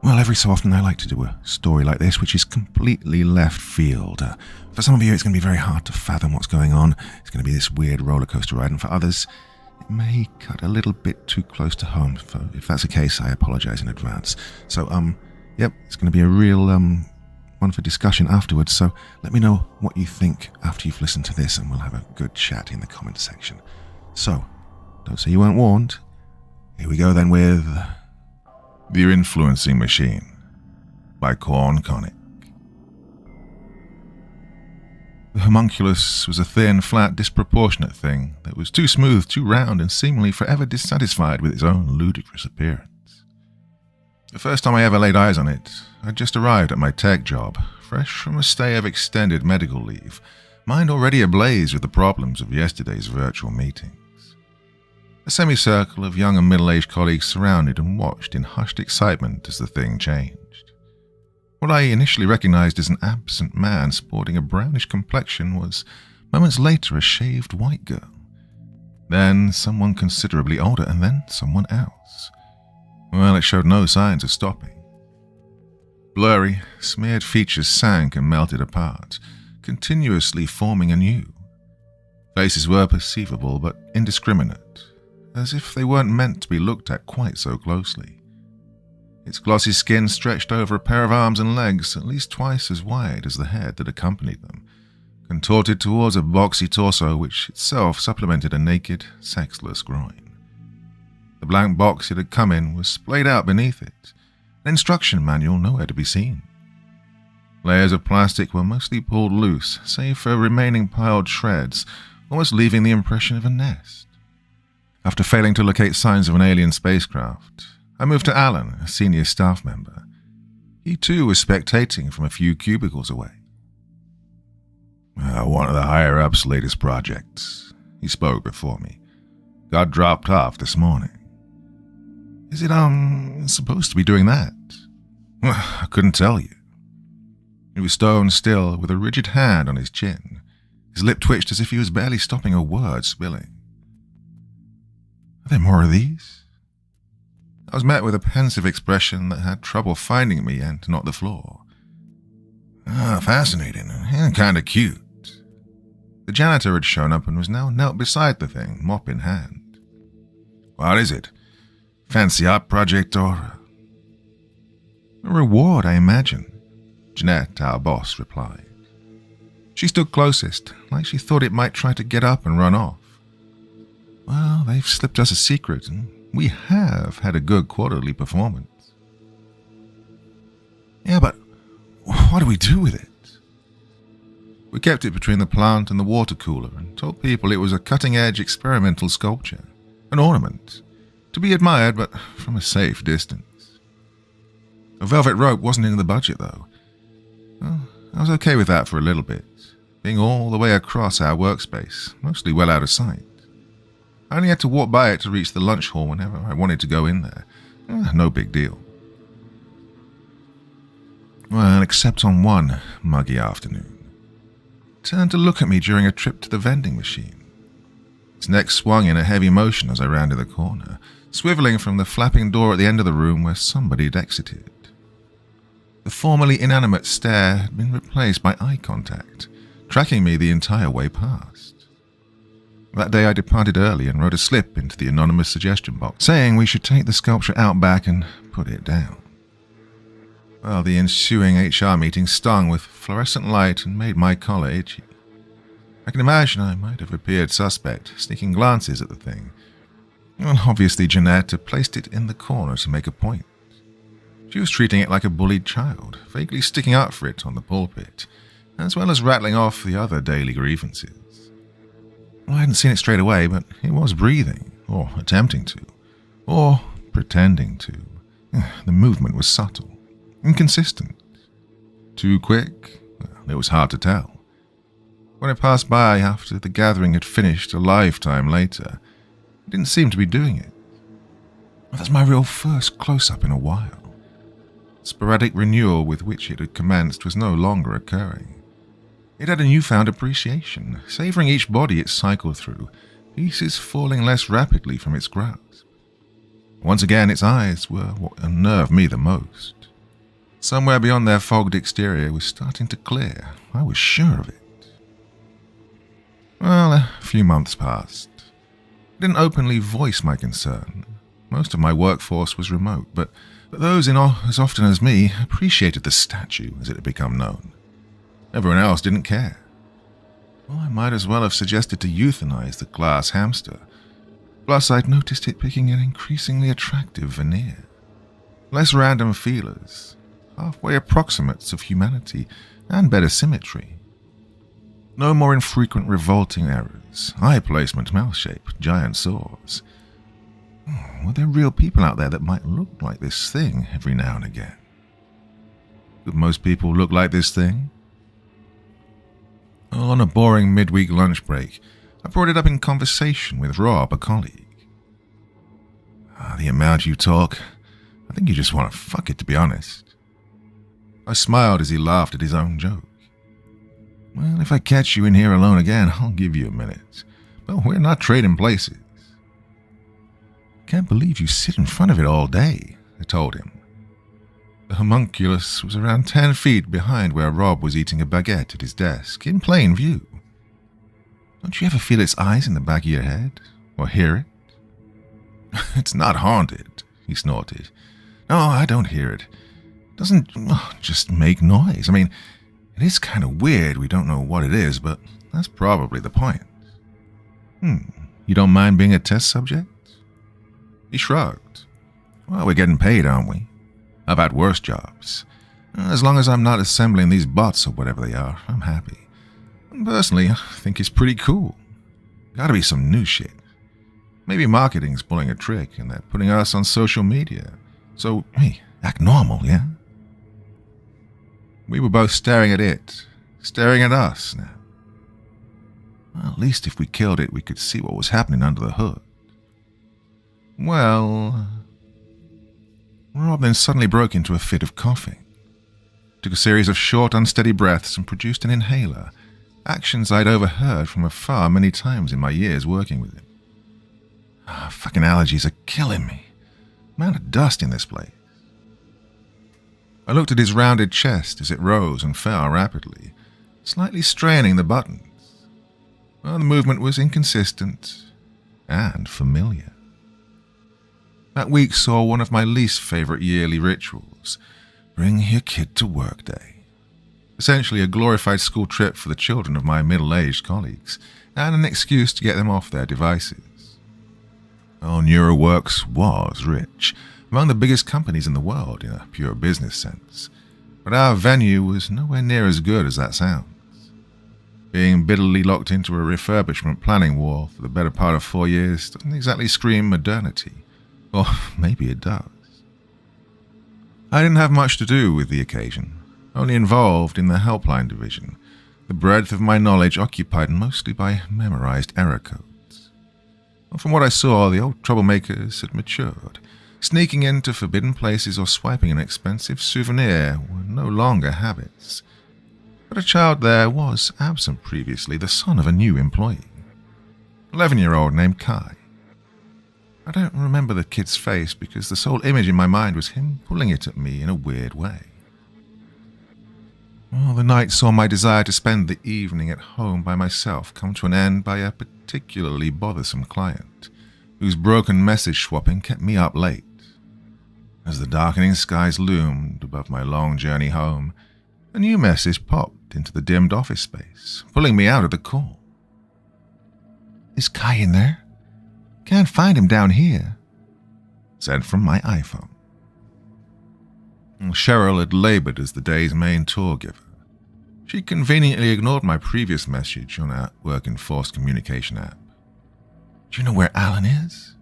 Well, every so often I like to do a story like this, which is completely left field. For some of you, it's going to be very hard to fathom what's going on. It's going to be this weird roller coaster ride, and for others, it may cut a little bit too close to home. If that's the case, I apologize in advance. So, yep, it's going to be a real one for discussion afterwards, so let me know what you think after you've listened to this, and we'll have a good chat in the comments section. So, don't say you weren't warned. Here we go then with The Influencing Machine by Corn Connick. The homunculus was a thin, flat, disproportionate thing that was too smooth, too round, and seemingly forever dissatisfied with its own ludicrous appearance. The first time I ever laid eyes on it, I'd just arrived at my tech job, fresh from a stay of extended medical leave, mind already ablaze with the problems of yesterday's virtual meetings. A semicircle of young and middle-aged colleagues surrounded and watched in hushed excitement as the thing changed. What I initially recognized as an absent man sporting a brownish complexion was, moments later, a shaved white girl. Then someone considerably older, and then someone else. Well, it showed no signs of stopping. Blurry, smeared features sank and melted apart, continuously forming anew. Faces were perceivable but indiscriminate, as if they weren't meant to be looked at quite so closely. Its glossy skin stretched over a pair of arms and legs at least twice as wide as the head that accompanied them, contorted towards a boxy torso which itself supplemented a naked, sexless groin. The blank box it had come in was splayed out beneath it, an instruction manual nowhere to be seen. Layers of plastic were mostly pulled loose, save for remaining piled shreds, almost leaving the impression of a nest. After failing to locate signs of an alien spacecraft, I moved to Alan, a senior staff member. He too was spectating from a few cubicles away. One of the higher-ups' latest projects, he spoke before me, got dropped off this morning. Is it, supposed to be doing that? Well, I couldn't tell you. He was stone still, with a rigid hand on his chin. His lip twitched as if he was barely stopping a word spilling. Are there more of these? I was met with a pensive expression that had trouble finding me and not the floor. Fascinating, and kind of cute. The janitor had shown up and was now knelt beside the thing, mop in hand. What is it? Fancy art project or a reward, I imagine, Jeanette, our boss, replied. She stood closest, like she thought it might try to get up and run off. Well, they've slipped us a secret, and we have had a good quarterly performance. Yeah, but what do we do with it? We kept it between the plant and the water cooler and told people it was a cutting-edge experimental sculpture, an ornament, to be admired, but from a safe distance. A velvet rope wasn't in the budget, though. Well, I was okay with that for a little bit, being all the way across our workspace, mostly well out of sight. I only had to walk by it to reach the lunch hall whenever I wanted to go in there. No big deal. Well, except on one muggy afternoon. It turned to look at me during a trip to the vending machine. Its neck swung in a heavy motion as I rounded the corner, swiveling from the flapping door at the end of the room where somebody had exited. The formerly inanimate stare had been replaced by eye contact, tracking me the entire way past. That day I departed early and wrote a slip into the anonymous suggestion box, saying we should take the sculpture out back and put it down. Well, the ensuing HR meeting stung with fluorescent light and made my collar itchy. I can imagine I might have appeared suspect, sneaking glances at the thing. Well, obviously Jeanette had placed it in the corner to make a point. She was treating it like a bullied child, vaguely sticking up for it on the pulpit, as well as rattling off the other daily grievances. Well, I hadn't seen it straight away, but it was breathing, or attempting to, or pretending to. The movement was subtle, inconsistent. Too quick? Well, it was hard to tell. When it passed by after the gathering had finished a lifetime later, it didn't seem to be doing it. Well, that's my real first close-up in a while. Sporadic renewal with which it had commenced was no longer occurring. It had a newfound appreciation, savouring each body it cycled through, pieces falling less rapidly from its grasp. Once again, its eyes were what unnerved me the most. Somewhere beyond their fogged exterior was starting to clear. I was sure of it. Well, a few months passed. I didn't openly voice my concern. Most of my workforce was remote, but those in as often as me appreciated the statue as it had become known. Everyone else didn't care. Well, I might as well have suggested to euthanize the glass hamster. Plus, I'd noticed it picking an increasingly attractive veneer. Less random feelers, halfway approximates of humanity, and better symmetry. No more infrequent revolting errors, eye placement, mouth shape, giant sores. Were there real people out there that might look like this thing every now and again? Could most people look like this thing? On a boring midweek lunch break, I brought it up in conversation with Rob, a colleague. The amount you talk, I think you just want to fuck it, to be honest. I smiled as he laughed at his own joke. Well, if I catch you in here alone again, I'll give you a minute. But we're not trading places. Can't believe you sit in front of it all day, I told him. The homunculus was around 10 feet behind where Rob was eating a baguette at his desk, in plain view. Don't you ever feel its eyes in the back of your head? Or hear it? It's not haunted, he snorted. No, I don't hear it. It doesn't just make noise. I mean, it is kind of weird we don't know what it is, but that's probably the point. You don't mind being a test subject? He shrugged. Well, we're getting paid, aren't we? I've had worse jobs. As long as I'm not assembling these bots or whatever they are, I'm happy. And personally, I think it's pretty cool. Gotta be some new shit. Maybe marketing's pulling a trick and they're putting us on social media. So, hey, act normal, yeah? We were both staring at it, staring at us now. Well, at least if we killed it, we could see what was happening under the hood. Well, Rob then suddenly broke into a fit of coughing. Took a series of short, unsteady breaths and produced an inhaler, actions I'd overheard from afar many times in my years working with him. Fucking allergies are killing me. Amount of dust in this place. I looked at his rounded chest as it rose and fell rapidly, slightly straining the buttons. Well, the movement was inconsistent and familiar. That week saw one of my least favorite yearly rituals, Bring Your Kid to Work Day. Essentially a glorified school trip for the children of my middle-aged colleagues, and an excuse to get them off their devices. NeuroWorks was rich, among the biggest companies in the world in a pure business sense, but our venue was nowhere near as good as that sounds. Being bitterly locked into a refurbishment planning war for the better part of 4 years doesn't exactly scream modernity. Or maybe it does. I didn't have much to do with the occasion, only involved in the helpline division, the breadth of my knowledge occupied mostly by memorized error codes. Well, from what I saw, the old troublemakers had matured. Sneaking into forbidden places or swiping an expensive souvenir were no longer habits. But a child there was absent previously, the son of a new employee. 11-year-old named Kai. I don't remember the kid's face because the sole image in my mind was him pulling it at me in a weird way. Well, the night saw my desire to spend the evening at home by myself come to an end by a particularly bothersome client, whose broken message swapping kept me up late. As the darkening skies loomed above my long journey home, a new message popped into the dimmed office space, pulling me out of the call. Is Kai in there? Can't find him down here. Sent from my iPhone. Cheryl had labored as the day's main tour giver. She conveniently ignored my previous message on our work-enforced communication app. Do you know where Alan is?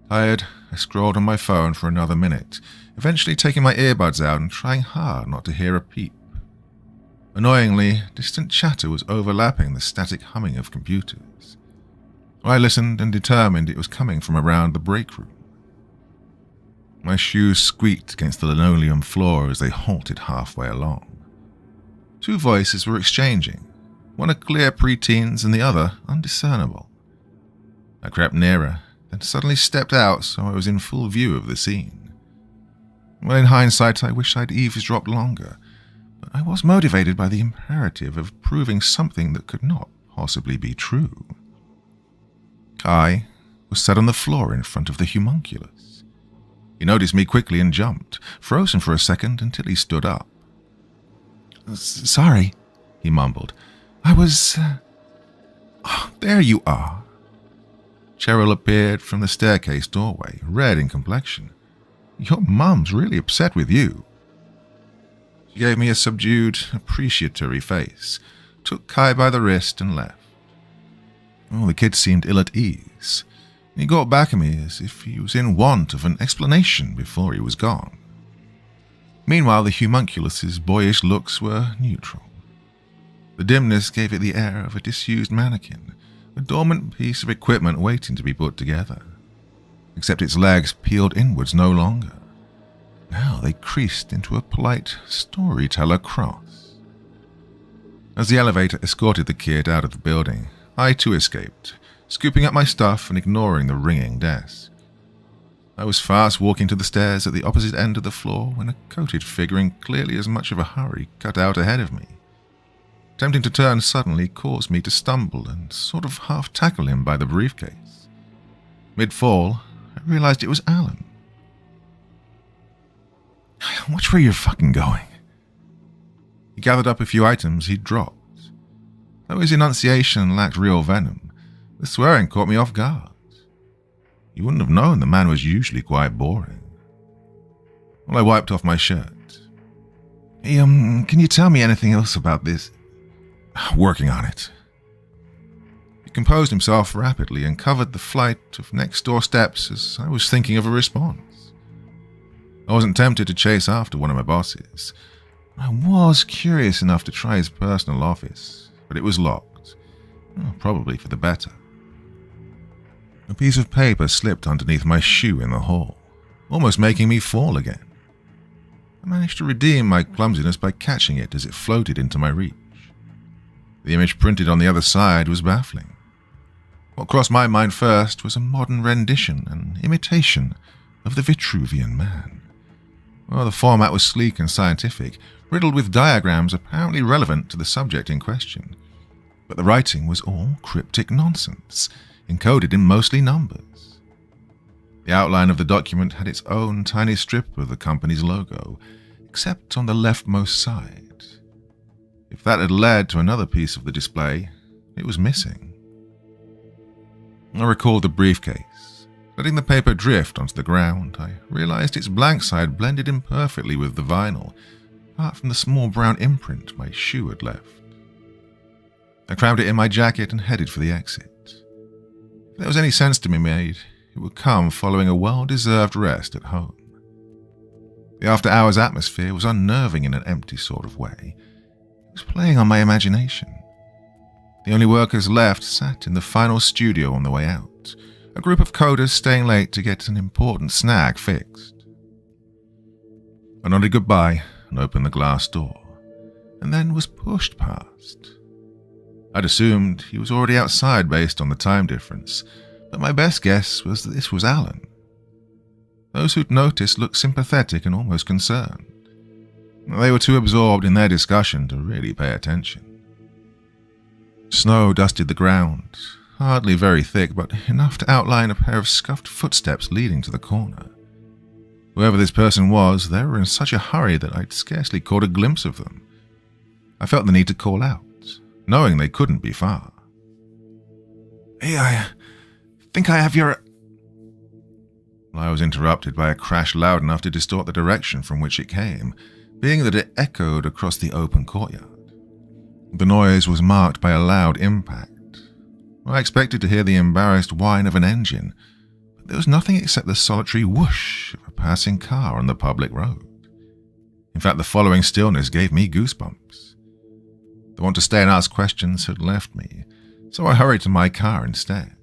Tired, I scrolled on my phone for another minute, eventually taking my earbuds out and trying hard not to hear a peep. Annoyingly, distant chatter was overlapping the static humming of computers. I listened and determined it was coming from around the break room. My shoes squeaked against the linoleum floor as they halted halfway along. Two voices were exchanging, one a clear preteen's and the other undiscernible. I crept nearer, then suddenly stepped out so I was in full view of the scene. Well, in hindsight, I wish I'd eavesdropped longer, but I was motivated by the imperative of proving something that could not possibly be true. Kai was sat on the floor in front of the homunculus. He noticed me quickly and jumped, frozen for a second until he stood up. "Sorry," he mumbled. "I was... Oh, there you are." Cheryl appeared from the staircase doorway, red in complexion. "Your mum's really upset with you." She gave me a subdued, appreciatory face, took Kai by the wrist and left. Oh, the kid seemed ill at ease. He got back at me as if he was in want of an explanation before he was gone. Meanwhile, the homunculus's boyish looks were neutral. The dimness gave it the air of a disused mannequin, a dormant piece of equipment waiting to be put together. Except its legs peeled inwards no longer. Now they creased into a polite storyteller cross. As the elevator escorted the kid out of the building, I too escaped, scooping up my stuff and ignoring the ringing desk. I was fast walking to the stairs at the opposite end of the floor when a coated figure in clearly as much of a hurry cut out ahead of me. Attempting to turn suddenly caused me to stumble and sort of half tackle him by the briefcase. Mid-fall, I realized it was Alan. "Watch where you're fucking going." He gathered up a few items he'd dropped. Though his enunciation lacked real venom, the swearing caught me off guard. You wouldn't have known the man was usually quite boring. Well, I wiped off my shirt. "Hey, can you tell me anything else about this?" "Working on it." He composed himself rapidly and covered the flight of next-door steps as I was thinking of a response. I wasn't tempted to chase after one of my bosses. I was curious enough to try his personal office, but it was locked, probably for the better. A piece of paper slipped underneath my shoe in the hall, almost making me fall again. I managed to redeem my clumsiness by catching it as it floated into my reach. The image printed on the other side was baffling. What crossed my mind first was a modern rendition, an imitation of the Vitruvian Man. Well, the format was sleek and scientific, riddled with diagrams apparently relevant to the subject in question. But the writing was all cryptic nonsense, encoded in mostly numbers. The outline of the document had its own tiny strip of the company's logo, except on the leftmost side. If that had led to another piece of the display, it was missing. I recalled the briefcase. Letting the paper drift onto the ground, I realized its blank side blended imperfectly with the vinyl, apart from the small brown imprint my shoe had left. I crammed it in my jacket and headed for the exit. If there was any sense to be made, it would come following a well-deserved rest at home. The after-hours atmosphere was unnerving in an empty sort of way. It was playing on my imagination. The only workers left sat in the final studio on the way out, a group of coders staying late to get an important snag fixed. I nodded goodbye and opened the glass door, and then was pushed past. I'd assumed he was already outside based on the time difference, but my best guess was that this was Alan. Those who'd noticed looked sympathetic and almost concerned. They were too absorbed in their discussion to really pay attention. Snow dusted the ground, hardly very thick, but enough to outline a pair of scuffed footsteps leading to the corner. Whoever this person was, they were in such a hurry that I'd scarcely caught a glimpse of them. I felt the need to call out, knowing they couldn't be far. "Hey, I think I have your..." I was interrupted by a crash loud enough to distort the direction from which it came, being that it echoed across the open courtyard. The noise was marked by a loud impact. I expected to hear the embarrassed whine of an engine, but there was nothing except the solitary whoosh of a passing car on the public road. In fact, the following stillness gave me goosebumps. The want to stay and ask questions had left me, so I hurried to my car instead.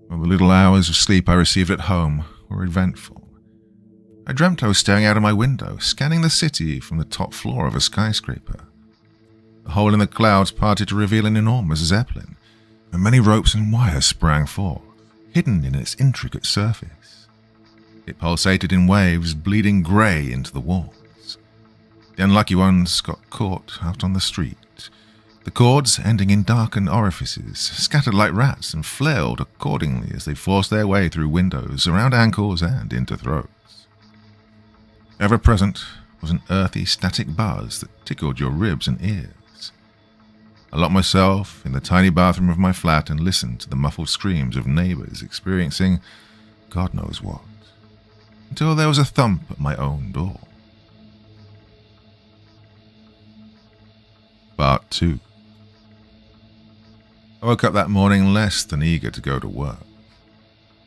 Well, the little hours of sleep I received at home were eventful. I dreamt I was staring out of my window, scanning the city from the top floor of a skyscraper. The hole in the clouds parted to reveal an enormous zeppelin, and many ropes and wires sprang forth, hidden in its intricate surface. It pulsated in waves, bleeding grey into the walls. The unlucky ones got caught out on the street. The cords, ending in darkened orifices, scattered like rats and flailed accordingly as they forced their way through windows, around ankles and into throats. Ever present was an earthy, static buzz that tickled your ribs and ears. I locked myself in the tiny bathroom of my flat and listened to the muffled screams of neighbours experiencing God knows what, until there was a thump at my own door. Part 2. I woke up that morning less than eager to go to work.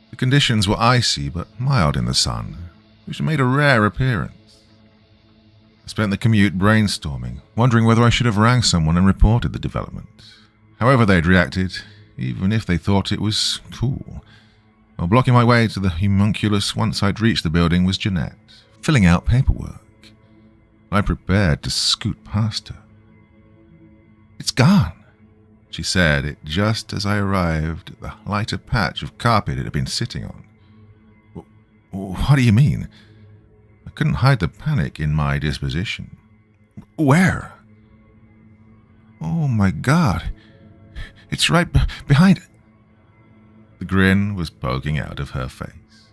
The conditions were icy but mild in the sun, which made a rare appearance. I spent the commute brainstorming, wondering whether I should have rang someone and reported the development. However they'd reacted, even if they thought it was cool. While blocking my way to the homunculus once I'd reached the building was Jeanette, filling out paperwork. I prepared to scoot past her. "It's gone," she said it just as I arrived at the lighter patch of carpet it had been sitting on. "What do you mean?" I couldn't hide the panic in my disposition. "Where?" "Oh my God, it's right behind." The grin was poking out of her face.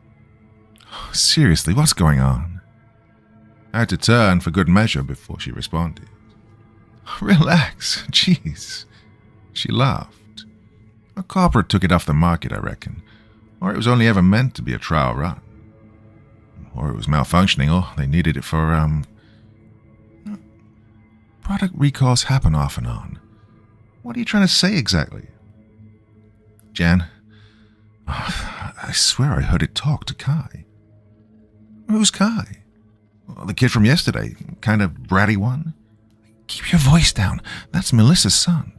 "Seriously, what's going on?" I had to turn for good measure before she responded. "Relax, jeez." She laughed. A corporate took it off the market, I reckon. Or it was only ever meant to be a trial run. Or it was malfunctioning, or they needed it for, Product recalls happen off and on. What are you trying to say exactly? "Jan, I swear I heard it talk to Kai." "Who's Kai?" "Well, the kid from yesterday, kind of bratty one." "Keep your voice down. That's Melissa's son."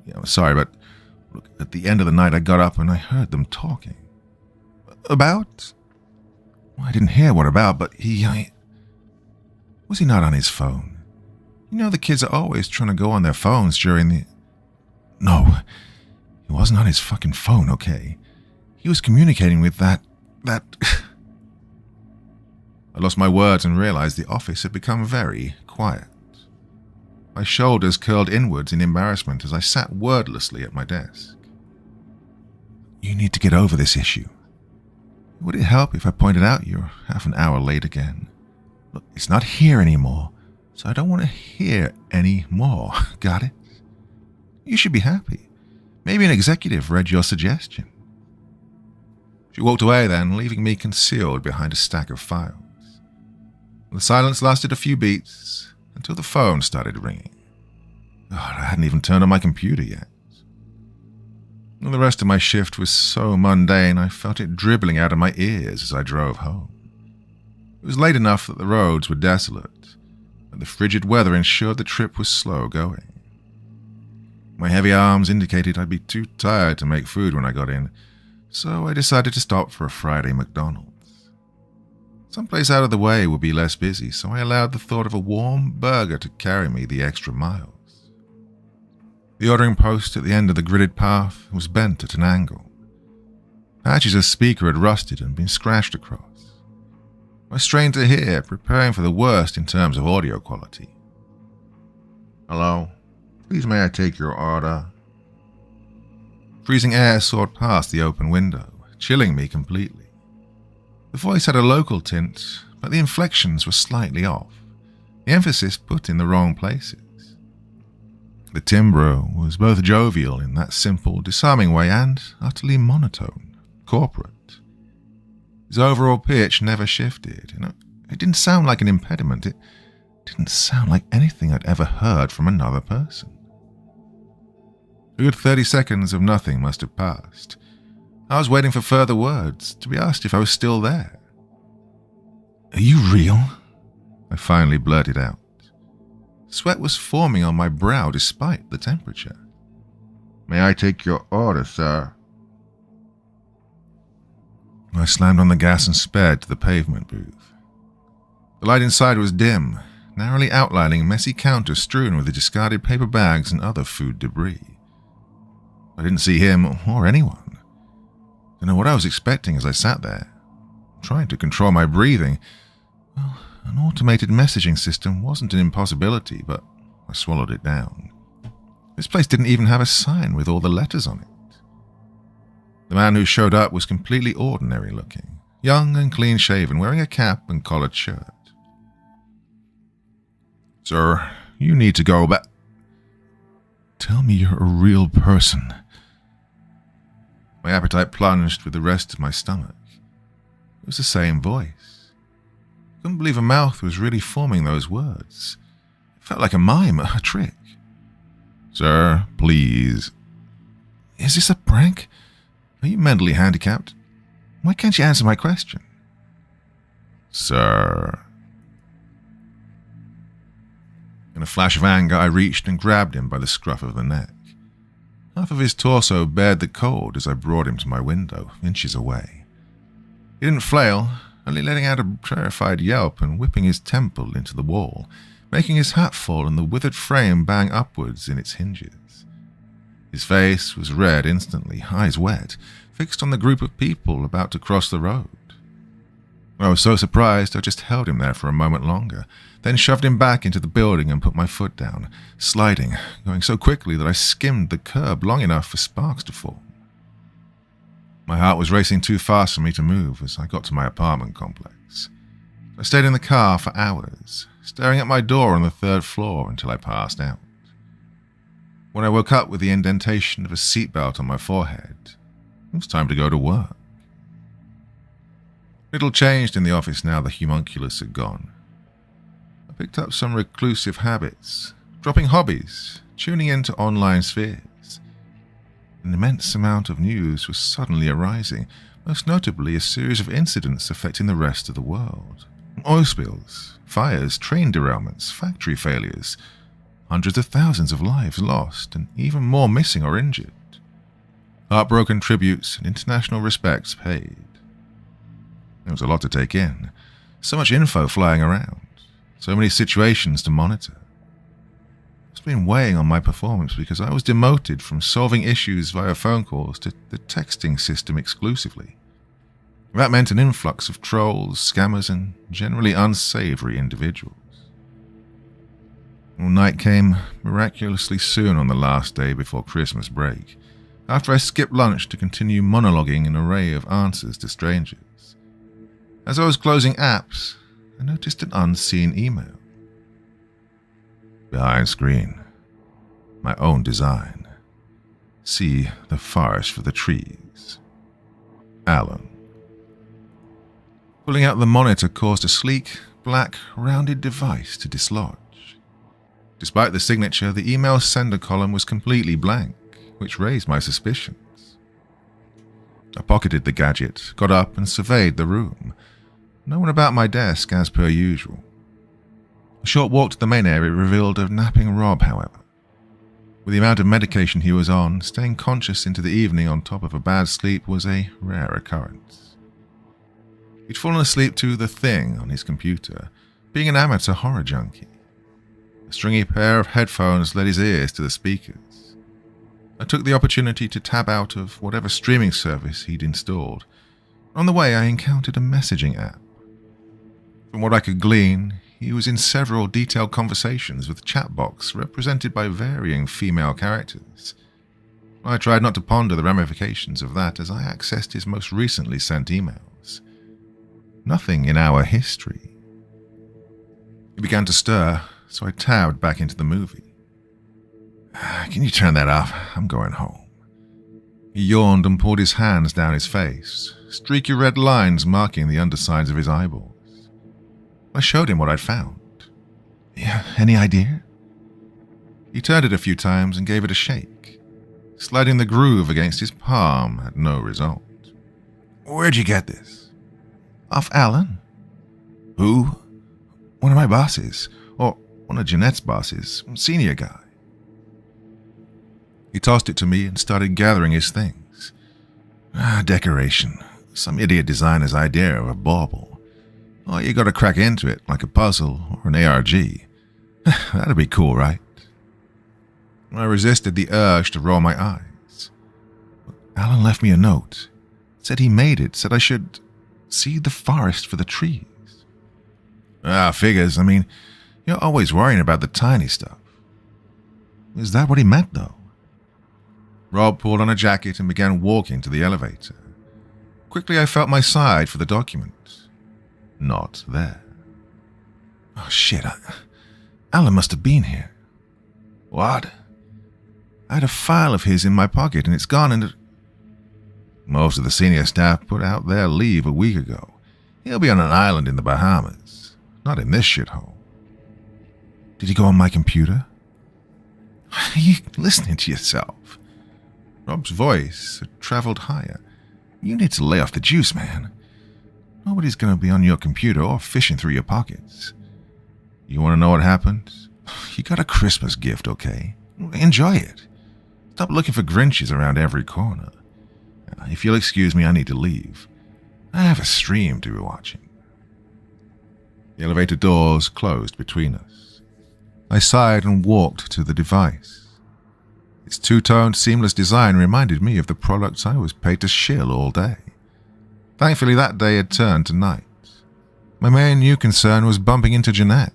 "Yeah, I'm sorry, but look, at the end of the night I got up and I heard them talking." "About?" "Well, I didn't hear what about, but was he not on his phone? You know the kids are always trying to go on their phones during the..." "No, he wasn't on his fucking phone, okay? He was communicating with that... I lost my words and realized the office had become very quiet. My shoulders curled inwards in embarrassment as I sat wordlessly at my desk. "You need to get over this issue. Would it help if I pointed out you're half an hour late again? Look, it's not here anymore, so I don't want to hear any more. Got it? You should be happy. Maybe an executive read your suggestion." She walked away then, leaving me concealed behind a stack of files. The silence lasted a few beats until the phone started ringing. God, I hadn't even turned on my computer yet. And the rest of my shift was so mundane I felt it dribbling out of my ears as I drove home. It was late enough that the roads were desolate, but the frigid weather ensured the trip was slow going. My heavy arms indicated I'd be too tired to make food when I got in, so I decided to stop for a Friday McDonald's. Someplace out of the way would be less busy, so I allowed the thought of a warm burger to carry me the extra miles. The ordering post at the end of the gridded path was bent at an angle. Patches of speaker had rusted and been scratched across. I strained to hear, preparing for the worst in terms of audio quality. "Hello? Please may I take your order?" Freezing air soared past the open window, chilling me completely. The voice had a local tint, but the inflections were slightly off, the emphasis put in the wrong places. The timbre was both jovial in that simple, disarming way and utterly monotone, corporate. His overall pitch never shifted. It didn't sound like an impediment. It didn't sound like anything I'd ever heard from another person. A good 30 seconds of nothing must have passed. I was waiting for further words, to be asked if I was still there. "Are you real?" I finally blurted out. Sweat was forming on my brow despite the temperature. "May I take your order, sir?" I slammed on the gas and sped to the pavement booth. The light inside was dim, narrowly outlining messy counters strewn with the discarded paper bags and other food debris. I didn't see him or anyone. Don't know what I was expecting as I sat there. trying to control my breathing. Well, an automated messaging system wasn't an impossibility, but I swallowed it down. This place didn't even have a sign with all the letters on it. The man who showed up was completely ordinary looking, young and clean-shaven, wearing a cap and collared shirt. "Sir, you need to go back. Tell me you're a real person." My appetite plunged with the rest of my stomach. It was the same voice. I couldn't believe a mouth was really forming those words. It felt like a mime, a trick. "Sir, please." "Is this a prank? Are you mentally handicapped? Why can't you answer my question?" "Sir." In a flash of anger, I reached and grabbed him by the scruff of the neck. Half of his torso bared the cold as I brought him to my window, inches away. He didn't flail, only letting out a terrified yelp and whipping his temple into the wall, making his hat fall and the withered frame bang upwards in its hinges. His face was red instantly, eyes wet, fixed on the group of people about to cross the road. I was so surprised I just held him there for a moment longer, then shoved him back into the building and put my foot down, sliding, going so quickly that I skimmed the curb long enough for sparks to form. My heart was racing too fast for me to move as I got to my apartment complex. I stayed in the car for hours, staring at my door on the 3rd floor until I passed out. When I woke up with the indentation of a seatbelt on my forehead, it was time to go to work. Little changed in the office now the homunculus had gone. I picked up some reclusive habits, dropping hobbies, tuning into online spheres. An immense amount of news was suddenly arising, most notably a series of incidents affecting the rest of the world. Oil spills, fires, train derailments, factory failures, hundreds of thousands of lives lost, and even more missing or injured. Heartbroken tributes and international respects paid. There was a lot to take in, so much info flying around, so many situations to monitor. It's been weighing on my performance because I was demoted from solving issues via phone calls to the texting system exclusively. That meant an influx of trolls, scammers, and generally unsavory individuals. Well, night came miraculously soon on the last day before Christmas break, after I skipped lunch to continue monologuing an array of answers to strangers. As I was closing apps, I noticed an unseen email. Behind screen. My own design. See the forest for the trees. Alan. Pulling out the monitor caused a sleek, black, rounded device to dislodge. Despite the signature, the email sender column was completely blank, which raised my suspicions. I pocketed the gadget, got up and surveyed the room. No one about my desk as per usual. A short walk to the main area revealed a napping Rob, however. With the amount of medication he was on, staying conscious into the evening on top of a bad sleep was a rare occurrence. He'd fallen asleep to The Thing on his computer, being an amateur horror junkie. A stringy pair of headphones led his ears to the speakers. I took the opportunity to tab out of whatever streaming service he'd installed. On the way, I encountered a messaging app. From what I could glean, he was in several detailed conversations with chatbots represented by varying female characters. I tried not to ponder the ramifications of that as I accessed his most recently sent emails. Nothing in our history. He began to stir, so I tabbed back into the movie. Can you turn that off? I'm going home. He yawned and pulled his hands down his face, streaky red lines marking the undersides of his eyeballs. I showed him what I'd found. Yeah, any idea? He turned it a few times and gave it a shake. Sliding the groove against his palm had no result. Where'd you get this? Off Alan. Who? One of my bosses. Or one of Jeanette's bosses. Senior guy. He tossed it to me and started gathering his things. Decoration. Some idiot designer's idea of a bauble. Oh, you gotta crack into it like a puzzle or an ARG. That'd be cool, right? I resisted the urge to roll my eyes. Alan left me a note. Said he made it, said I should... See the forest for the trees. Figures. I mean, you're always worrying about the tiny stuff. Is that what he meant, though? Rob pulled on a jacket and began walking to the elevator. Quickly, I felt my side for the document. Not there. Oh, shit. Alan must have been here. What? I had a file of his in my pocket and it's gone and... Most of the senior staff put out their leave a week ago. He'll be on an island in the Bahamas. Not in this shithole. Did he go on my computer? Are you listening to yourself? Rob's voice had traveled higher. You need to lay off the juice, man. Nobody's going to be on your computer or fishing through your pockets. You want to know what happened? You got a Christmas gift, okay? Enjoy it. Stop looking for Grinches around every corner. If you'll excuse me, I need to leave. I have a stream to be watching. The elevator doors closed between us. I sighed and walked to the device. Its two-toned, seamless design reminded me of the products I was paid to shill all day. Thankfully, that day had turned to night. My main new concern was bumping into Jeanette.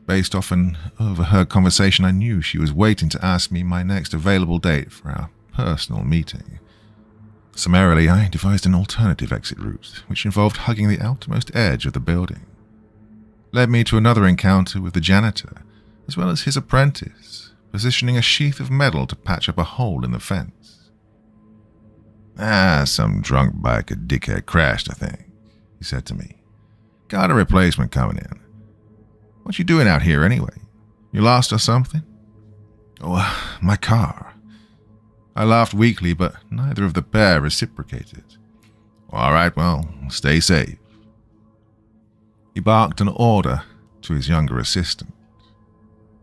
Based off an overheard conversation, I knew she was waiting to ask me my next available date for our personal meeting. Summarily, I devised an alternative exit route, which involved hugging the outermost edge of the building. Led me to another encounter with the janitor, as well as his apprentice, positioning a sheath of metal to patch up a hole in the fence. Some drunk biker dickhead crashed, I think, he said to me. Got a replacement coming in. What you doing out here anyway? You lost or something? Oh, my car. I laughed weakly, but neither of the pair reciprocated. All right, well, stay safe. He barked an order to his younger assistant.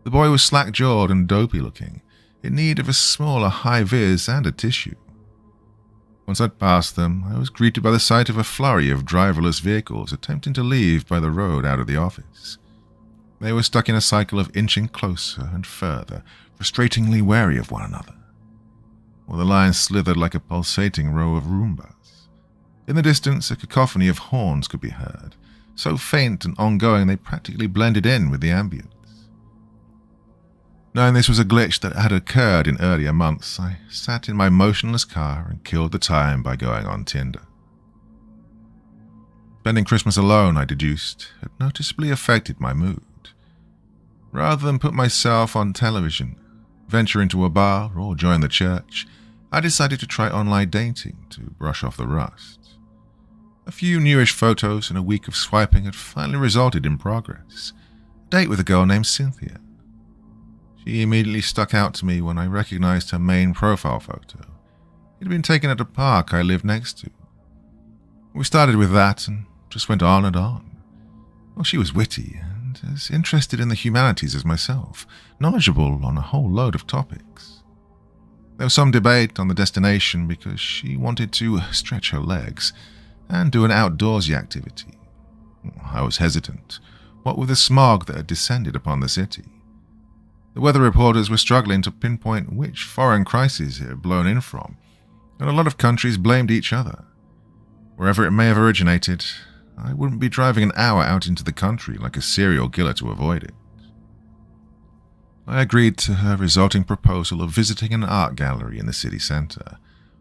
The boy was slack-jawed and dopey-looking, in need of a smaller high-vis and a tissue. Once I'd passed them, I was greeted by the sight of a flurry of driverless vehicles attempting to leave by the road out of the office. They were stuck in a cycle of inching closer and further, frustratingly wary of one another, while the line slithered like a pulsating row of Roombas. In the distance, a cacophony of horns could be heard, so faint and ongoing they practically blended in with the ambience. Knowing this was a glitch that had occurred in earlier months, I sat in my motionless car and killed the time by going on Tinder. Spending Christmas alone, I deduced, had noticeably affected my mood. Rather than put myself on television, venture into a bar, or join the church, I decided to try online dating to brush off the rust. A few newish photos and a week of swiping had finally resulted in progress. A date with a girl named Cynthia. She immediately stuck out to me when I recognized her main profile photo. It had been taken at a park I lived next to. We started with that and just went on and on. Well, she was witty and as interested in the humanities as myself, knowledgeable on a whole load of topics. There was some debate on the destination because she wanted to stretch her legs and do an outdoorsy activity. I was hesitant, what with the smog that had descended upon the city. The weather reporters were struggling to pinpoint which foreign crises it had blown in from, and a lot of countries blamed each other. Wherever it may have originated, I wouldn't be driving an hour out into the country like a serial killer to avoid it. I agreed to her resulting proposal of visiting an art gallery in the city centre,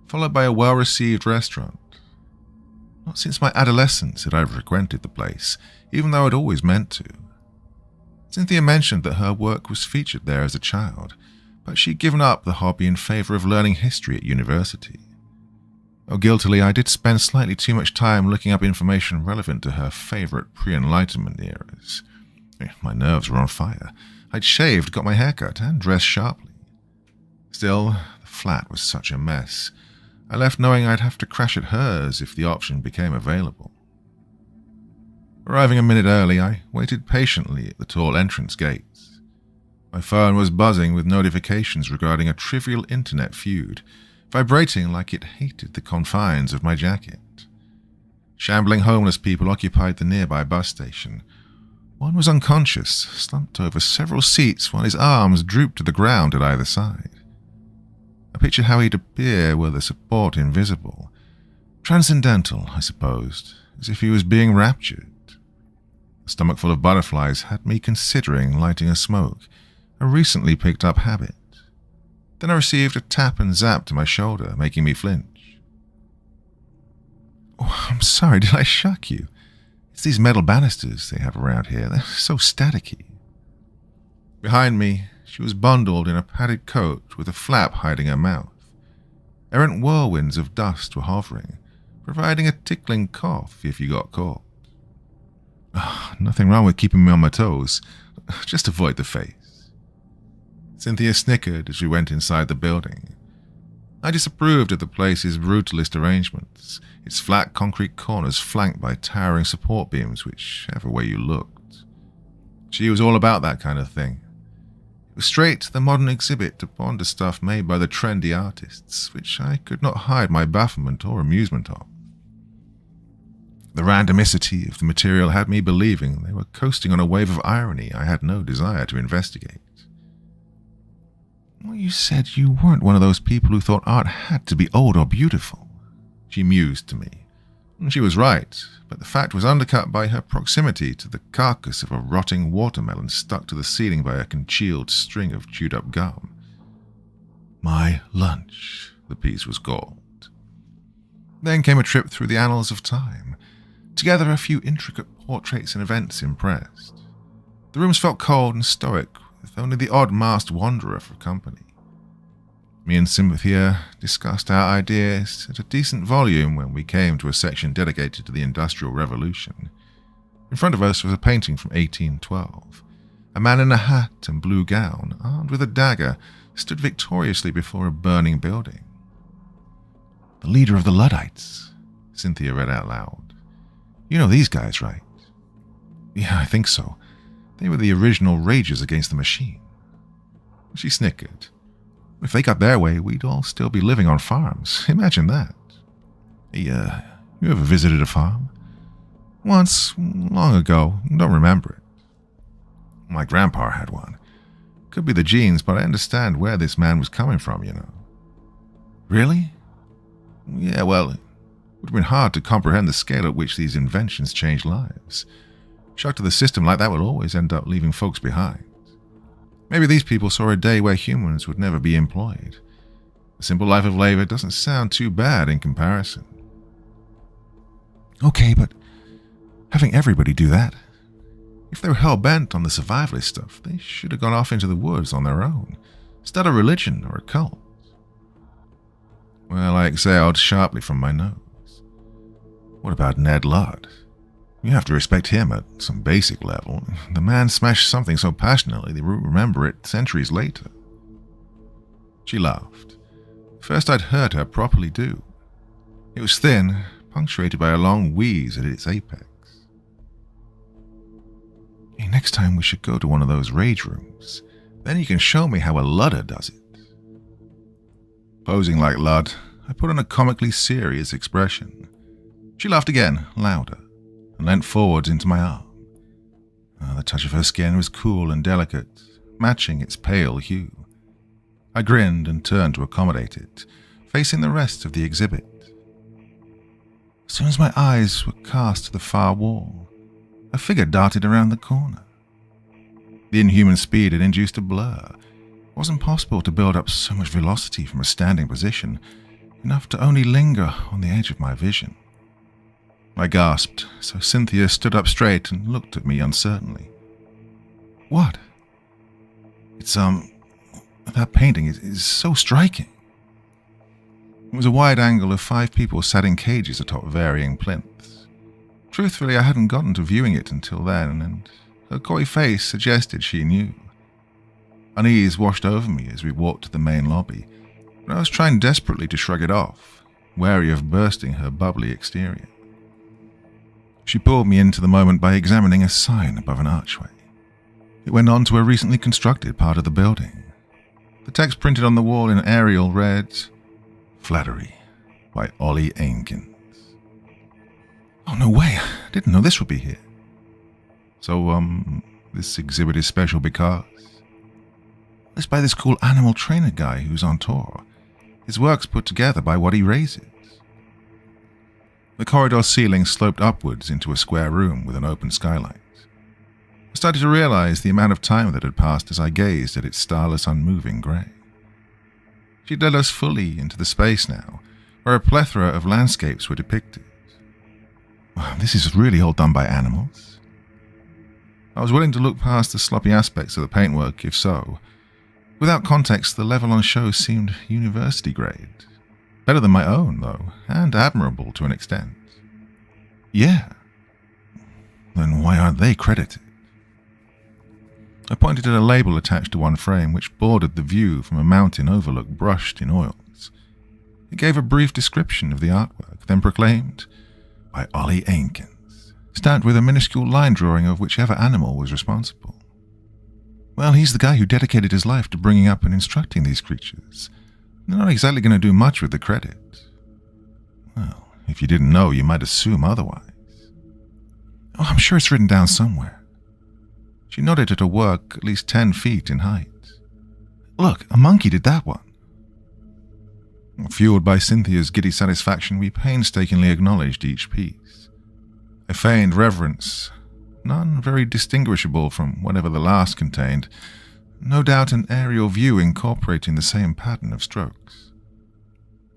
followed by a well-received restaurant. Not since my adolescence had I frequented the place, even though I'd always meant to. Cynthia mentioned that her work was featured there as a child, but she'd given up the hobby in favour of learning history at university. Though guiltily, I did spend slightly too much time looking up information relevant to her favourite pre-Enlightenment eras. My nerves were on fire. I'd shaved, got my hair cut, and dressed sharply. Still, the flat was such a mess. I left knowing I'd have to crash at hers if the option became available. Arriving a minute early, I waited patiently at the tall entrance gates. My phone was buzzing with notifications regarding a trivial internet feud, vibrating like it hated the confines of my jacket. Shambling homeless people occupied the nearby bus station. One was unconscious, slumped over several seats while his arms drooped to the ground at either side. I pictured how he'd appear were the support invisible. Transcendental, I supposed, as if he was being raptured. A stomach full of butterflies had me considering lighting a smoke, a recently picked up habit. Then I received a tap and zap to my shoulder, making me flinch. Oh, I'm sorry, did I shock you? It's these metal banisters they have around here. They're so staticky. Behind me, she was bundled in a padded coat with a flap hiding her mouth. Errant whirlwinds of dust were hovering, providing a tickling cough if you got caught. Oh, nothing wrong with keeping me on my toes. Just avoid the face. Cynthia snickered as we went inside the building. I disapproved of the place's brutalist arrangements, its flat concrete corners flanked by towering support beams whichever way you looked. She was all about that kind of thing. It was straight to the modern exhibit to ponder stuff made by the trendy artists, which I could not hide my bafflement or amusement of. The randomicity of the material had me believing they were coasting on a wave of irony I had no desire to investigate. Well, you said you weren't one of those people who thought art had to be old or beautiful, she mused to me. And she was right, but the fact was undercut by her proximity to the carcass of a rotting watermelon stuck to the ceiling by a congealed string of chewed-up gum. My lunch, the piece was called. Then came a trip through the annals of time. Together a few intricate portraits and events impressed. The rooms felt cold and stoic, with only the odd masked wanderer for company. Me and Cynthia discussed our ideas at a decent volume when we came to a section dedicated to the Industrial Revolution. In front of us was a painting from 1812. A man in a hat and blue gown, armed with a dagger, stood victoriously before a burning building. "The leader of the Luddites," Cynthia read out loud. "You know these guys, right?" "Yeah, I think so. They were the original ragers against the machine." She snickered. "If they got their way, we'd all still be living on farms. Imagine that." You ever visited a farm?" "Once, long ago. Don't remember it." "My grandpa had one. Could be the genes, but I understand where this man was coming from, you know." "Really?" "Yeah, well, it would have been hard to comprehend the scale at which these inventions change lives. Shock to the system like that will always end up leaving folks behind. Maybe these people saw a day where humans would never be employed. The simple life of labor doesn't sound too bad in comparison." "Okay, but having everybody do that? If they were hell-bent on the survivalist stuff, they should have gone off into the woods on their own, start a religion or a cult." Well, I exhaled sharply from my nose. What about Ned Ludd? You have to respect him at some basic level. The man smashed something so passionately they will remember it centuries later. She laughed. First I'd heard her properly do. It was thin, punctuated by a long wheeze at its apex. "Hey, next time we should go to one of those rage rooms. Then you can show me how a Ludder does it." Posing like Ludd, I put on a comically serious expression. She laughed again, louder, and leant forwards into my arm. The touch of her skin was cool and delicate, matching its pale hue. I grinned and turned to accommodate it, facing the rest of the exhibit. As soon as my eyes were cast to the far wall, a figure darted around the corner. The inhuman speed had induced a blur. It wasn't possible to build up so much velocity from a standing position, enough to only linger on the edge of my vision. I gasped, so Cynthia stood up straight and looked at me uncertainly. "What?" "It's, that painting is so striking." It was a wide angle of 5 people sat in cages atop varying plinths. Truthfully, I hadn't gotten to viewing it until then, and her coy face suggested she knew. Unease washed over me as we walked to the main lobby, but I was trying desperately to shrug it off, wary of bursting her bubbly exterior. She pulled me into the moment by examining a sign above an archway. It went on to a recently constructed part of the building. The text printed on the wall in Arial read, "Flattery by Ollie Ainkins." "Oh, no way. I didn't know this would be here." "So, this exhibit is special because?" "It's by this cool animal trainer guy who's on tour. His work's put together by what he raises." The corridor ceiling sloped upwards into a square room with an open skylight. I started to realize the amount of time that had passed as I gazed at its starless, unmoving grey. She'd led us fully into the space now, where a plethora of landscapes were depicted. Wow, this is really all done by animals. I was willing to look past the sloppy aspects of the paintwork, if so. Without context, the level on show seemed university grade. Better than my own, though, and admirable to an extent. Yeah. Then why aren't they credited? I pointed at a label attached to one frame which bordered the view from a mountain overlook brushed in oils. It gave a brief description of the artwork, then proclaimed, by Ollie Ainkins, stamped with a minuscule line drawing of whichever animal was responsible. Well, he's the guy who dedicated his life to bringing up and instructing these creatures. They're not exactly going to do much with the credit. Well, if you didn't know, you might assume otherwise. Oh, I'm sure it's written down somewhere. She nodded at her work, at least 10 feet in height. Look, a monkey did that one. Fueled by Cynthia's giddy satisfaction, we painstakingly acknowledged each piece. I feigned reverence, none very distinguishable from whatever the last contained, no doubt an aerial view incorporating the same pattern of strokes.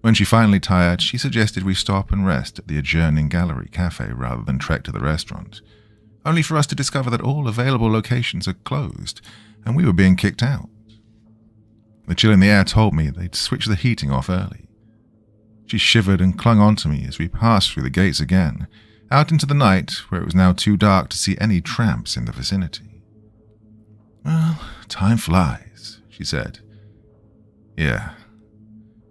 When she finally tired, she suggested we stop and rest at the adjoining gallery cafe rather than trek to the restaurant, only for us to discover that all available locations had closed and we were being kicked out. The chill in the air told me they'd switched the heating off early. She shivered and clung onto me as we passed through the gates again, out into the night where it was now too dark to see any tramps in the vicinity. Well, time flies, she said. Yeah.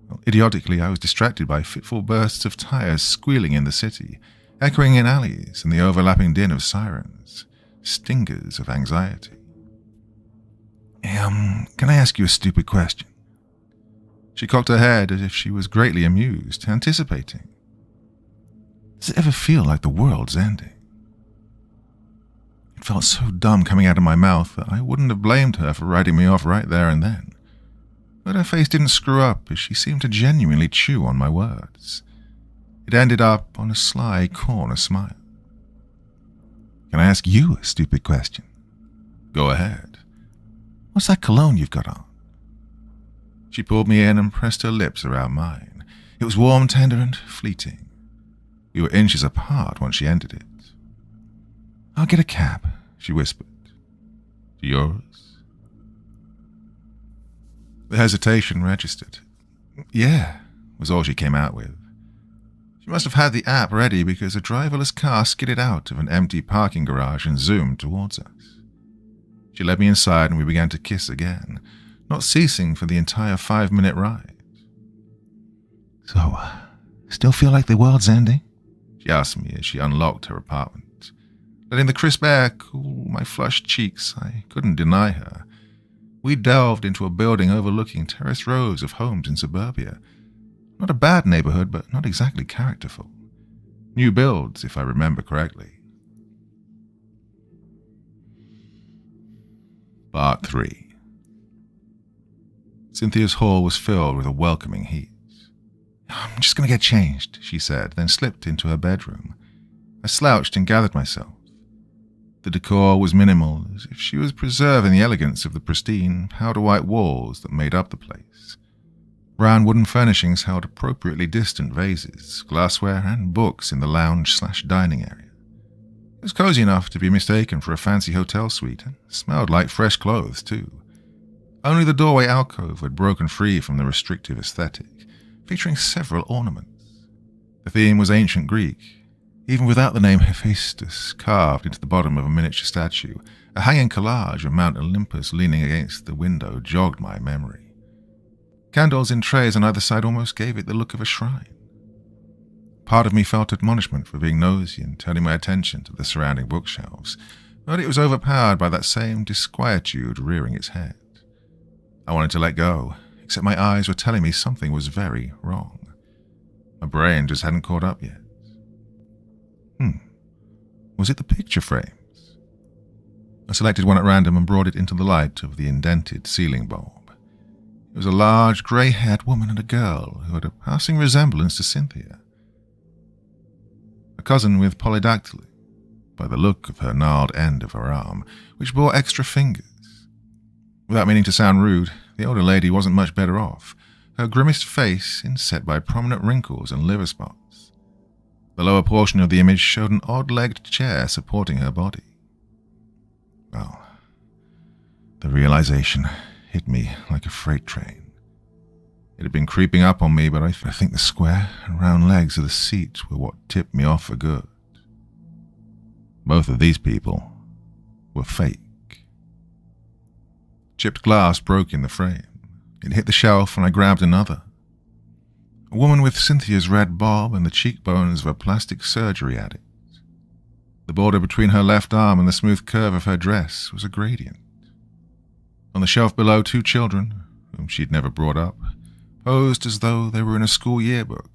Well, idiotically, I was distracted by fitful bursts of tires squealing in the city, echoing in alleys and the overlapping din of sirens, stingers of anxiety. Can I ask you a stupid question? She cocked her head as if she was greatly amused, anticipating. Does it ever feel like the world's ending? It felt so dumb coming out of my mouth that I wouldn't have blamed her for writing me off right there and then. But her face didn't screw up as she seemed to genuinely chew on my words. It ended up on a sly corner smile. Can I ask you a stupid question? Go ahead. What's that cologne you've got on? She pulled me in and pressed her lips around mine. It was warm, tender, and fleeting. We were inches apart once she ended it. I'll get a cab, she whispered. To yours? The hesitation registered. Yeah, was all she came out with. She must have had the app ready because a driverless car skidded out of an empty parking garage and zoomed towards us. She led me inside and we began to kiss again, not ceasing for the entire 5-minute ride. So, still feel like the world's ending? She asked me as she unlocked her apartment. Letting the crisp air cool my flushed cheeks, I couldn't deny her. We delved into a building overlooking terraced rows of homes in suburbia. Not a bad neighborhood, but not exactly characterful. New builds, if I remember correctly. Part 3. Cynthia's hall was filled with a welcoming heat. I'm just going to get changed, she said, then slipped into her bedroom. I slouched and gathered myself. The decor was minimal, as if she was preserving the elegance of the pristine, powder-white walls that made up the place. Brown wooden furnishings held appropriately distant vases, glassware, and books in the lounge/dining area. It was cozy enough to be mistaken for a fancy hotel suite, and smelled like fresh clothes, too. Only the doorway alcove had broken free from the restrictive aesthetic, featuring several ornaments. The theme was ancient Greek. Even without the name Hephaestus carved into the bottom of a miniature statue, a hanging collage of Mount Olympus leaning against the window jogged my memory. Candles in trays on either side almost gave it the look of a shrine. Part of me felt admonishment for being nosy and turning my attention to the surrounding bookshelves, but it was overpowered by that same disquietude rearing its head. I wanted to let go, except my eyes were telling me something was very wrong. My brain just hadn't caught up yet. Was it the picture frames? I selected one at random and brought it into the light of the indented ceiling bulb. It was a large, grey-haired woman and a girl who had a passing resemblance to Cynthia. cousin with polydactyly, by the look of her gnarled end of her arm, which bore extra fingers. Without meaning to sound rude, the older lady wasn't much better off, her grimaced face inset by prominent wrinkles and liver spots. The lower portion of the image showed an odd-legged chair supporting her body. Well, the realization hit me like a freight train. It had been creeping up on me, but I think the square and round legs of the seat were what tipped me off for good. Both of these people were fake. Chipped glass broke in the frame. It hit the shelf and I grabbed another. A woman with Cynthia's red bob and the cheekbones of a plastic surgery addict. The border between her left arm and the smooth curve of her dress was a gradient. On the shelf below, 2 children, whom she'd never brought up, posed as though they were in a school yearbook,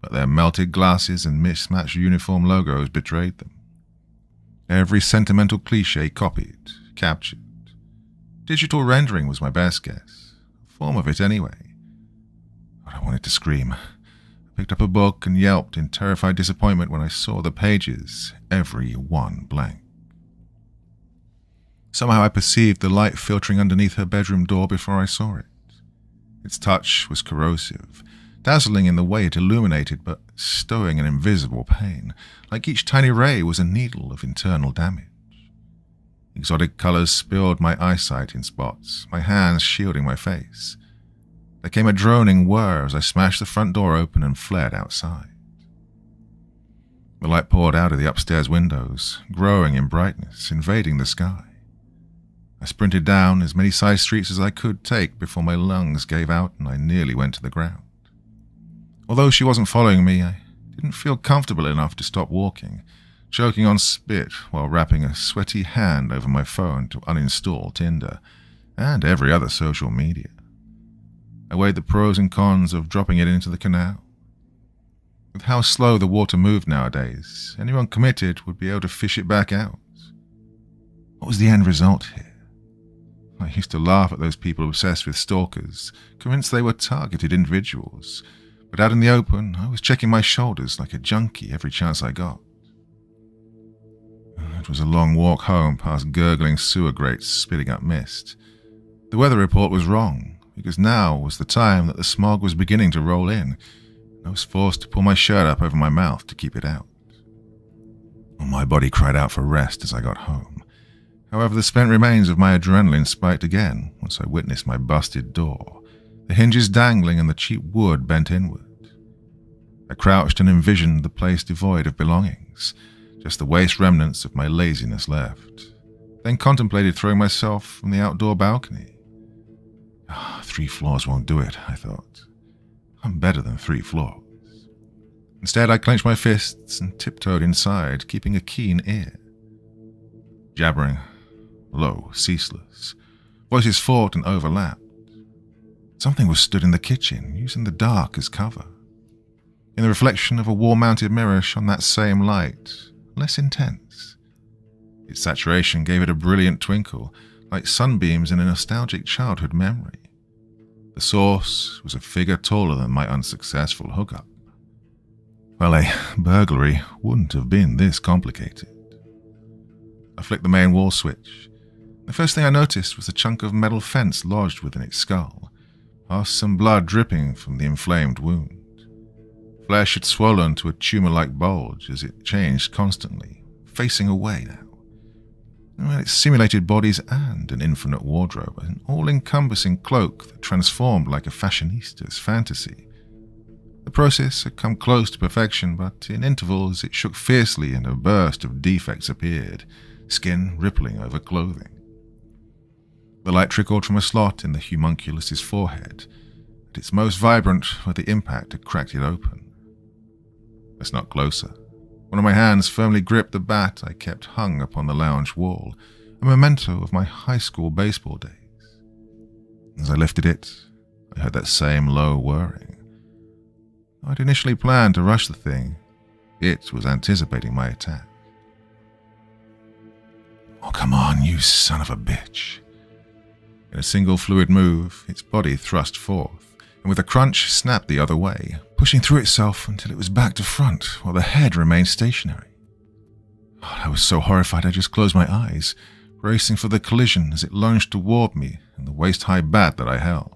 but their melted glasses and mismatched uniform logos betrayed them. Every sentimental cliché copied, captured. Digital rendering was my best guess, a form of it anyway. But I wanted to scream. I picked up a book and yelped in terrified disappointment when I saw the pages, every one blank. Somehow I perceived the light filtering underneath her bedroom door before I saw it. Its touch was corrosive, dazzling in the way it illuminated, but stowing an invisible pain, like each tiny ray was a needle of internal damage. Exotic colors spilled my eyesight in spots, my hands shielding my face. There came a droning whir as I smashed the front door open and fled outside. The light poured out of the upstairs windows, growing in brightness, invading the sky. I sprinted down as many side streets as I could take before my lungs gave out and I nearly went to the ground. Although she wasn't following me, I didn't feel comfortable enough to stop walking, choking on spit while wrapping a sweaty hand over my phone to uninstall Tinder and every other social media. I weighed the pros and cons of dropping it into the canal. With how slow the water moved nowadays, anyone committed would be able to fish it back out. What was the end result here? I used to laugh at those people obsessed with stalkers, convinced they were targeted individuals. But out in the open, I was checking my shoulders like a junkie every chance I got. It was a long walk home past gurgling sewer grates spitting up mist. The weather report was wrong, because now was the time that the smog was beginning to roll in. I was forced to pull my shirt up over my mouth to keep it out. My body cried out for rest as I got home. However, the spent remains of my adrenaline spiked again once I witnessed my busted door, the hinges dangling and the cheap wood bent inward. I crouched and envisioned the place devoid of belongings, just the waste remnants of my laziness left, then contemplated throwing myself from the outdoor balcony. 3 floors won't do it, I thought. I'm better than 3 floors. Instead, I clenched my fists and tiptoed inside, keeping a keen ear. Jabbering, low, ceaseless. Voices fought and overlapped. Something was stood in the kitchen, using the dark as cover. In the reflection of a wall-mounted mirror shone that same light, less intense. Its saturation gave it a brilliant twinkle, like sunbeams in a nostalgic childhood memory. The source was a figure taller than my unsuccessful hookup. Well, a burglary wouldn't have been this complicated. I flicked the main wall switch. The first thing I noticed was a chunk of metal fence lodged within its skull, past some blood dripping from the inflamed wound. Flesh had swollen to a tumor-like bulge as it changed constantly, facing away now. Well, it simulated bodies and an infinite wardrobe, an all-encompassing cloak that transformed like a fashionista's fantasy. The process had come close to perfection, but in intervals it shook fiercely and a burst of defects appeared, skin rippling over clothing. The light trickled from a slot in the homunculus's forehead, at its most vibrant where the impact had cracked it open. I snuck closer. One of my hands firmly gripped the bat I kept hung upon the lounge wall, a memento of my high school baseball days. As I lifted it, I heard that same low whirring. I'd initially planned to rush the thing. It was anticipating my attack. Oh, come on, you son of a bitch. In a single fluid move, its body thrust forth, and with a crunch snapped the other way, pushing through itself until it was back to front, while the head remained stationary. I was so horrified I just closed my eyes, bracing for the collision as it lunged toward me and the waist-high bat that I held.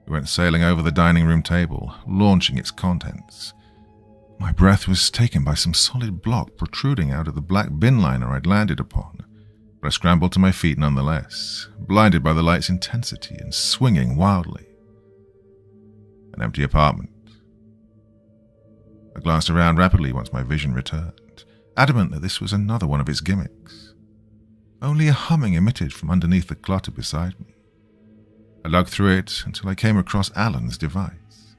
It went sailing over the dining room table, launching its contents. My breath was taken by some solid block protruding out of the black bin liner I'd landed upon, but I scrambled to my feet nonetheless, blinded by the light's intensity and swinging wildly. An empty apartment. I glanced around rapidly once my vision returned, adamant that this was another one of its gimmicks. Only a humming emitted from underneath the clutter beside me. I dug through it until I came across Alan's device.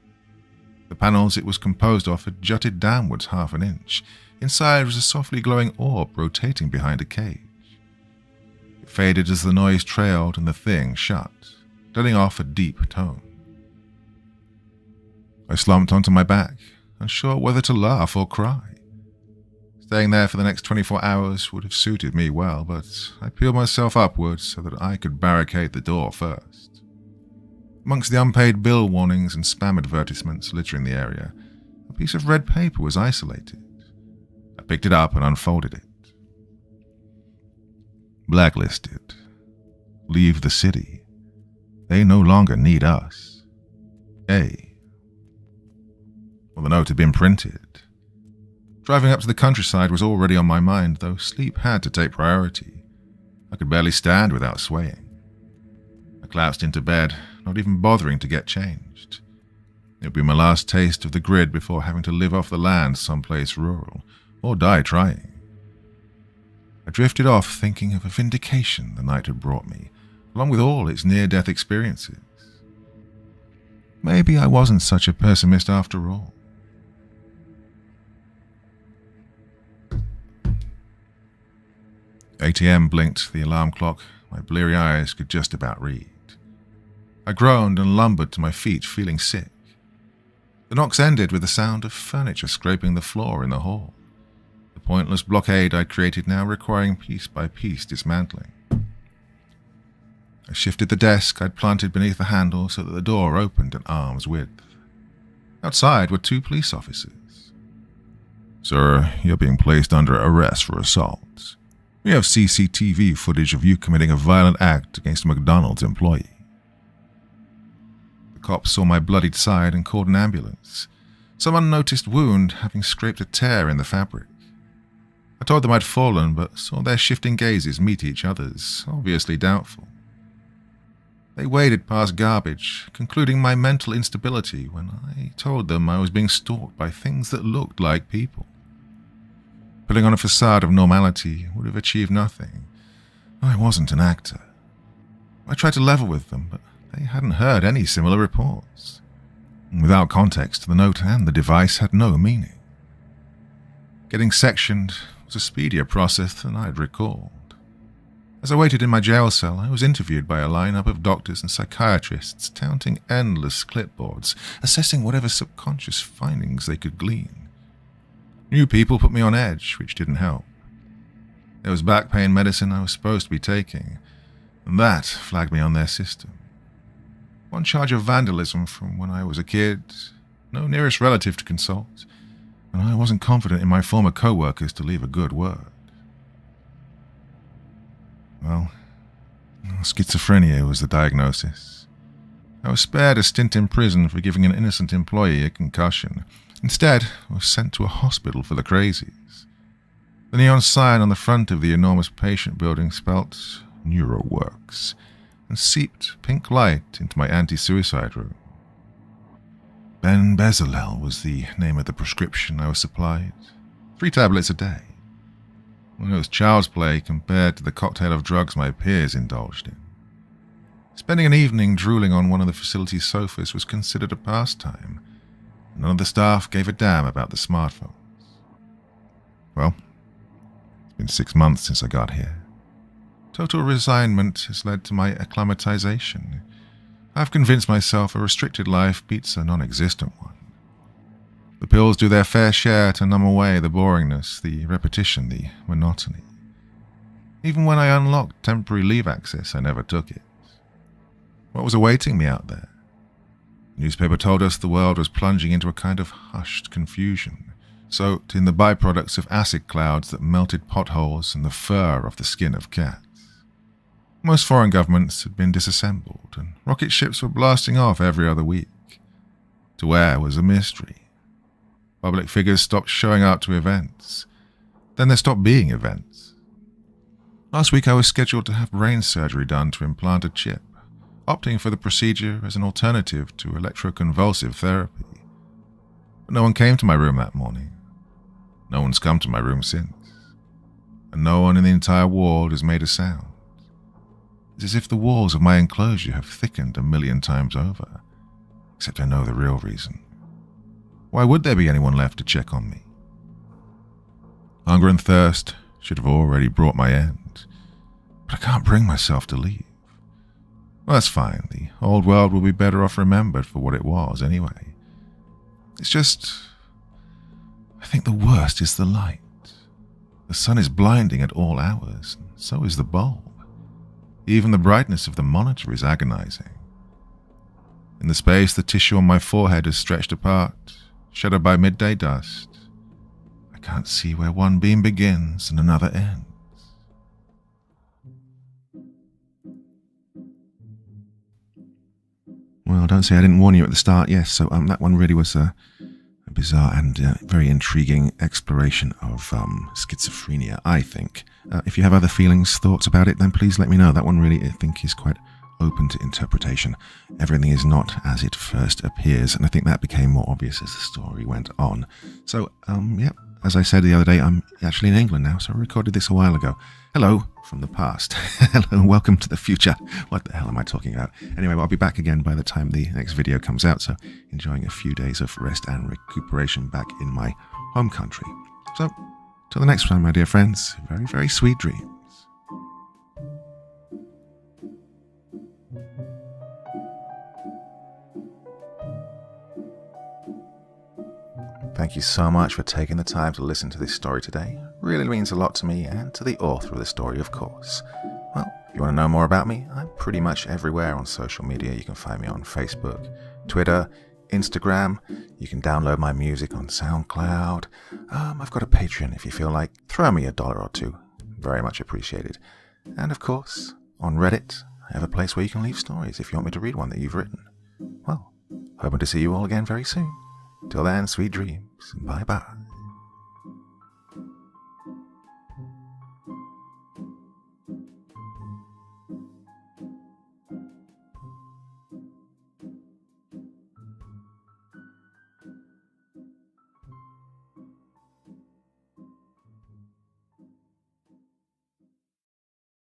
The panels it was composed of had jutted downwards half an inch. Inside was a softly glowing orb rotating behind a cage. It faded as the noise trailed and the thing shut, letting off a deep tone. I slumped onto my back, unsure whether to laugh or cry. Staying there for the next 24 hours would have suited me well, but I peeled myself upwards so that I could barricade the door first. Amongst the unpaid bill warnings and spam advertisements littering the area, a piece of red paper was isolated. I picked it up and unfolded it. Blacklisted. Leave the city. They no longer need us. A. Well, the note had been printed. Driving up to the countryside was already on my mind, though sleep had to take priority. I could barely stand without swaying. I collapsed into bed, not even bothering to get changed. It would be my last taste of the grid before having to live off the land someplace rural, or die trying. I drifted off thinking of a vindication the night had brought me, along with all its near-death experiences. Maybe I wasn't such a pessimist after all. 8 a.m. blinked the alarm clock. My bleary eyes could just about read. I groaned and lumbered to my feet, feeling sick. The knocks ended with the sound of furniture scraping the floor in the hall. The pointless blockade I'd created now requiring piece by piece dismantling. I shifted the desk I'd planted beneath the handle so that the door opened at arm's width. Outside were 2 police officers. "Sir, you're being placed under arrest for assault. We have CCTV footage of you committing a violent act against a McDonald's employee." The cops saw my bloodied side and called an ambulance, some unnoticed wound having scraped a tear in the fabric. I told them I'd fallen, but saw their shifting gazes meet each other's, obviously doubtful. They waded past garbage, concluding my mental instability when I told them I was being stalked by things that looked like people. Putting on a facade of normality would have achieved nothing. I wasn't an actor. I tried to level with them, but they hadn't heard any similar reports. Without context, the note and the device had no meaning. Getting sectioned was a speedier process than I'd recalled. As I waited in my jail cell, I was interviewed by a lineup of doctors and psychiatrists, touting endless clipboards, assessing whatever subconscious findings they could glean. New people put me on edge, which didn't help. There was back pain medicine I was supposed to be taking, and that flagged me on their system. One charge of vandalism from when I was a kid, no nearest relative to consult, and I wasn't confident in my former co-workers to leave a good word. Well, schizophrenia was the diagnosis. I was spared a stint in prison for giving an innocent employee a concussion. Instead, I was sent to a hospital for the crazies. The neon sign on the front of the enormous patient building spelt NeuroWorks and seeped pink light into my anti-suicide room. Ben Bezalel was the name of the prescription I was supplied. 3 tablets a day. Well, it was child's play compared to the cocktail of drugs my peers indulged in. Spending an evening drooling on one of the facility's sofas was considered a pastime. None of the staff gave a damn about the smartphones. Well, it's been 6 months since I got here. Total resignment has led to my acclimatization. I've convinced myself a restricted life beats a non-existent one. The pills do their fair share to numb away the boringness, the repetition, the monotony. Even when I unlocked temporary leave access, I never took it. What was awaiting me out there? The newspaper told us the world was plunging into a kind of hushed confusion, soaked in the byproducts of acid clouds that melted potholes and the fur off the skin of cats. Most foreign governments had been disassembled, and rocket ships were blasting off every other week. To where was a mystery. Public figures stopped showing up to events. Then there stopped being events. Last week I was scheduled to have brain surgery done to implant a chip, opting for the procedure as an alternative to electroconvulsive therapy. But no one came to my room that morning. No one's come to my room since. And no one in the entire ward has made a sound. It's as if the walls of my enclosure have thickened 1,000,000 times over. Except I know the real reason. Why would there be anyone left to check on me? Hunger and thirst should have already brought my end. But I can't bring myself to leave. Well, that's fine. The old world will be better off remembered for what it was anyway. It's just, I think the worst is the light. The sun is blinding at all hours, and so is the bulb. Even the brightness of the monitor is agonizing. In the space, the tissue on my forehead is stretched apart, shadowed by midday dust. I can't see where one beam begins and another ends. Well, don't say I didn't warn you at the start. Yes, so that one really was a bizarre and very intriguing exploration of schizophrenia, I think. If you have other feelings, thoughts about it, then please let me know. That one really, I think, is quite open to interpretation. Everything is not as it first appears, and I think that became more obvious as the story went on. So, as I said the other day, I'm actually in England now, so I recorded this a while ago. Hello from the past. Hello, welcome to the future. What the hell am I talking about? Anyway, I'll be back again by the time the next video comes out, so enjoying a few days of rest and recuperation back in my home country. So, till the next time, my dear friends, very, very sweet dreams. Thank you so much for taking the time to listen to this story today. It really means a lot to me and to the author of the story, of course. Well, if you want to know more about me, I'm pretty much everywhere on social media. You can find me on Facebook, Twitter, Instagram. You can download my music on SoundCloud. I've got a Patreon if you feel like. Throw me $1 or $2. Very much appreciated. And of course, on Reddit, I have a place where you can leave stories if you want me to read one that you've written. Well, hoping to see you all again very soon. Till then, sweet dreams. Bye-bye.